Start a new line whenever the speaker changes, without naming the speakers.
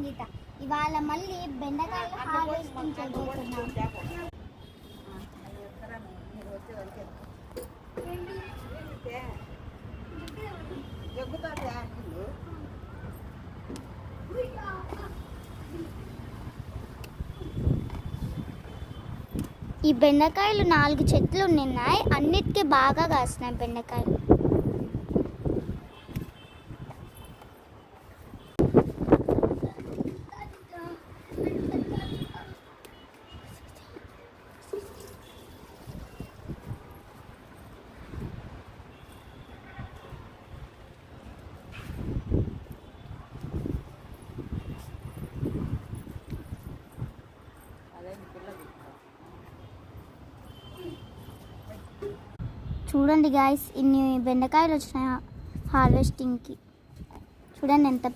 సంగీత. ఇవాళ మళ్ళీ బెండకాయలు హార్వెస్టింగ్ చేయబోతున్నాం. ఈ బెండకాయలు 4 చెట్లు ఉన్నాయి, అన్నిటికీ బాగా కాస్తున్నాయి బెండకాయలు. చూడండి గాయస్, ఇన్ని బెండకాయలు వచ్చినాయి హార్వెస్టింగ్కి. చూడండి ఎంత